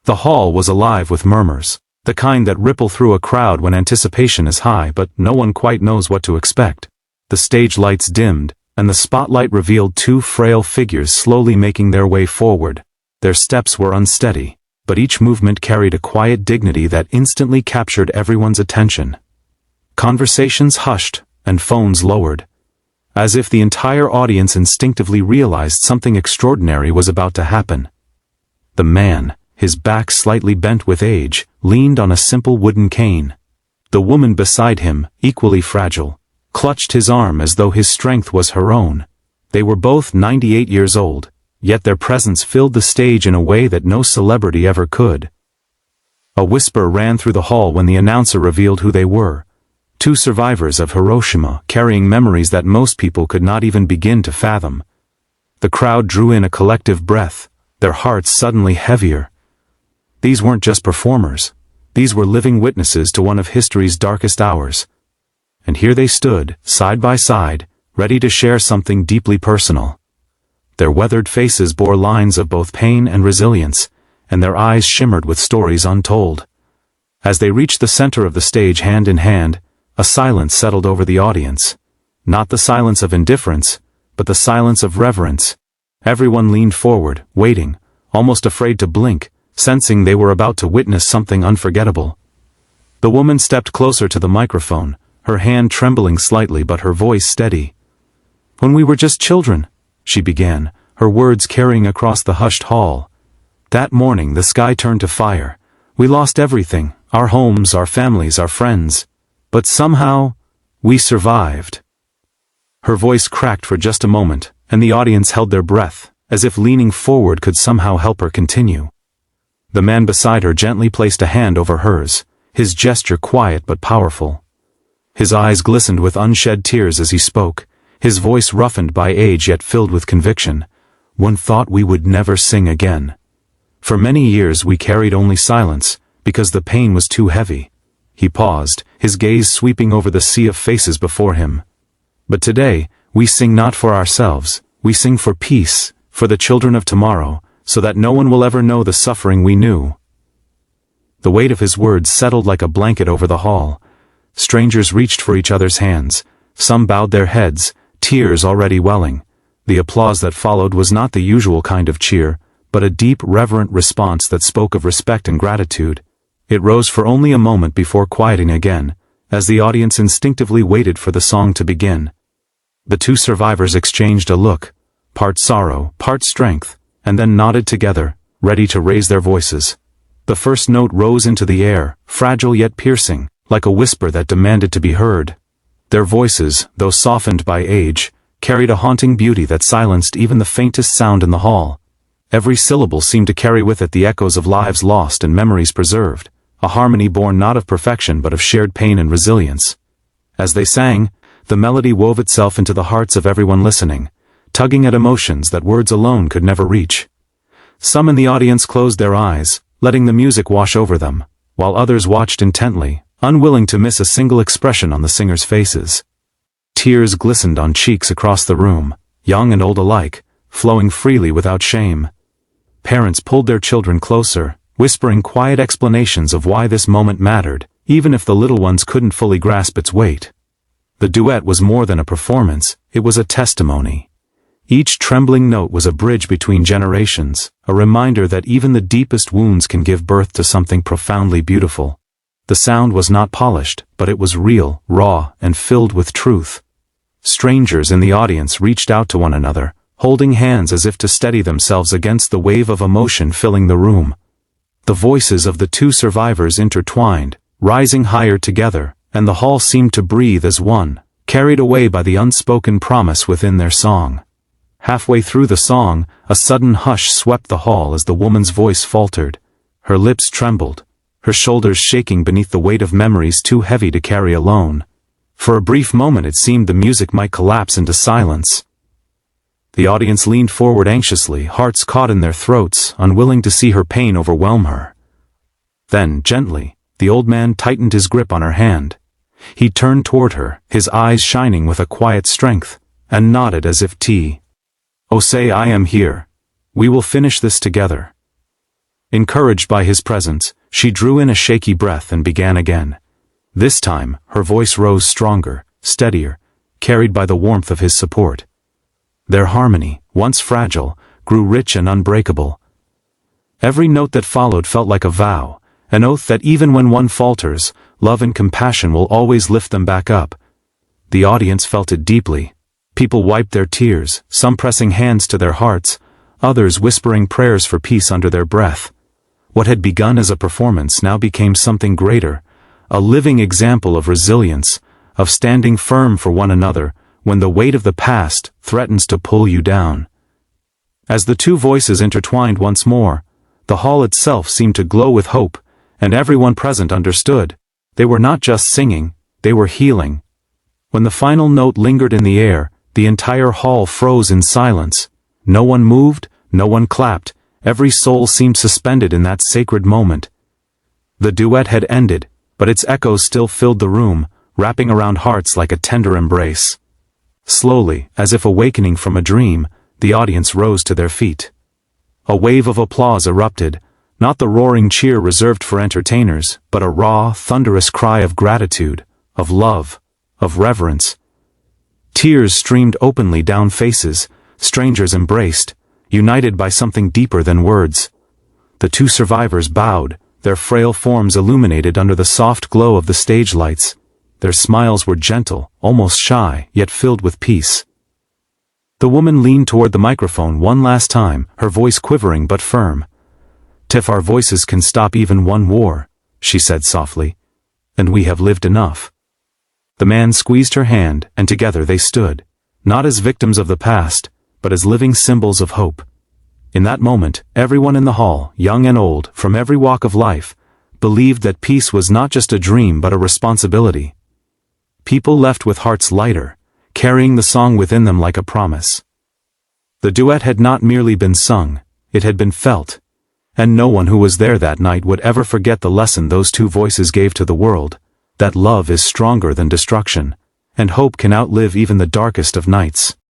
The hall was alive with murmurs, the kind that ripple through a crowd when anticipation is high but no one quite knows what to expect. The stage lights dimmed, and the spotlight revealed two frail figures slowly making their way forward. Their steps were unsteady, but each movement carried a quiet dignity that instantly captured everyone's attention. Conversations hushed, and phones lowered, as if the entire audience instinctively realized something extraordinary was about to happen. The man, his back slightly bent with age, leaned on a simple wooden cane. The woman beside him, equally fragile, clutched his arm as though his strength was her own. They were both 98 years old, yet their presence filled the stage in a way that no celebrity ever could. A whisper ran through the hall when the announcer revealed who they were. Two survivors of Hiroshima, carrying memories that most people could not even begin to fathom. The crowd drew in a collective breath, their hearts suddenly heavier. These weren't just performers. These were living witnesses to one of history's darkest hours. And here they stood, side by side, ready to share something deeply personal. Their weathered faces bore lines of both pain and resilience, and their eyes shimmered with stories untold. As they reached the center of the stage hand in hand, a silence settled over the audience. Not the silence of indifference, but the silence of reverence. Everyone leaned forward, waiting, almost afraid to blink, sensing they were about to witness something unforgettable. The woman stepped closer to the microphone, her hand trembling slightly but her voice steady. "When we were just children," she began, her words carrying across the hushed hall. "That morning the sky turned to fire. We lost everything, our homes, our families, our friends. But somehow, we survived." Her voice cracked for just a moment, and the audience held their breath, as if leaning forward could somehow help her continue. The man beside her gently placed a hand over hers, his gesture quiet but powerful. His eyes glistened with unshed tears as he spoke, his voice roughened by age yet filled with conviction. "One thought we would never sing again. For many years we carried only silence, because the pain was too heavy." He paused, his gaze sweeping over the sea of faces before him. "But today, we sing not for ourselves, we sing for peace, for the children of tomorrow, so that no one will ever know the suffering we knew." The weight of his words settled like a blanket over the hall. Strangers reached for each other's hands, some bowed their heads, tears already welling. The applause that followed was not the usual kind of cheer, but a deep, reverent response that spoke of respect and gratitude. It rose for only a moment before quieting again, as the audience instinctively waited for the song to begin. The two survivors exchanged a look, part sorrow, part strength, and then nodded together, ready to raise their voices. The first note rose into the air, fragile yet piercing, like a whisper that demanded to be heard. Their voices, though softened by age, carried a haunting beauty that silenced even the faintest sound in the hall. Every syllable seemed to carry with it the echoes of lives lost and memories preserved, a harmony born not of perfection but of shared pain and resilience. As they sang, the melody wove itself into the hearts of everyone listening, tugging at emotions that words alone could never reach. Some in the audience closed their eyes, letting the music wash over them, while others watched intently, unwilling to miss a single expression on the singers' faces. Tears glistened on cheeks across the room, young and old alike, flowing freely without shame. Parents pulled their children closer, whispering quiet explanations of why this moment mattered, even if the little ones couldn't fully grasp its weight. The duet was more than a performance, it was a testimony. Each trembling note was a bridge between generations, a reminder that even the deepest wounds can give birth to something profoundly beautiful. The sound was not polished, but it was real, raw, and filled with truth. Strangers in the audience reached out to one another, holding hands as if to steady themselves against the wave of emotion filling the room. The voices of the two survivors intertwined, rising higher together, and the hall seemed to breathe as one, carried away by the unspoken promise within their song. Halfway through the song, a sudden hush swept the hall as the woman's voice faltered. Her lips trembled, her shoulders shaking beneath the weight of memories too heavy to carry alone. For a brief moment it seemed the music might collapse into silence. The audience leaned forward anxiously, hearts caught in their throats, unwilling to see her pain overwhelm her. Then, gently, the old man tightened his grip on her hand. He turned toward her, his eyes shining with a quiet strength, and nodded as if "Oh, say I am here. We will finish this together." Encouraged by his presence, she drew in a shaky breath and began again. This time, her voice rose stronger, steadier, carried by the warmth of his support. Their harmony, once fragile, grew rich and unbreakable. Every note that followed felt like a vow, an oath that even when one falters, love and compassion will always lift them back up. The audience felt it deeply. People wiped their tears, some pressing hands to their hearts, others whispering prayers for peace under their breath. What had begun as a performance now became something greater, a living example of resilience, of standing firm for one another when the weight of the past threatens to pull you down. As the two voices intertwined once more, the hall itself seemed to glow with hope, and everyone present understood. They were not just singing, they were healing. When the final note lingered in the air, the entire hall froze in silence. No one moved, no one clapped, every soul seemed suspended in that sacred moment. The duet had ended, but its echoes still filled the room, wrapping around hearts like a tender embrace. Slowly, as if awakening from a dream, the audience rose to their feet. A wave of applause erupted, not the roaring cheer reserved for entertainers, but a raw, thunderous cry of gratitude, of love, of reverence. Tears streamed openly down faces, strangers embraced, united by something deeper than words. The two survivors bowed, their frail forms illuminated under the soft glow of the stage lights. Their smiles were gentle, almost shy, yet filled with peace. The woman leaned toward the microphone one last time, her voice quivering but firm. "If our voices can stop even one war," she said softly, "and we have lived enough." The man squeezed her hand, and together they stood, not as victims of the past, but as living symbols of hope. In that moment, everyone in the hall, young and old, from every walk of life, believed that peace was not just a dream but a responsibility. People left with hearts lighter, carrying the song within them like a promise. The duet had not merely been sung, it had been felt, and no one who was there that night would ever forget the lesson those two voices gave to the world, that love is stronger than destruction, and hope can outlive even the darkest of nights.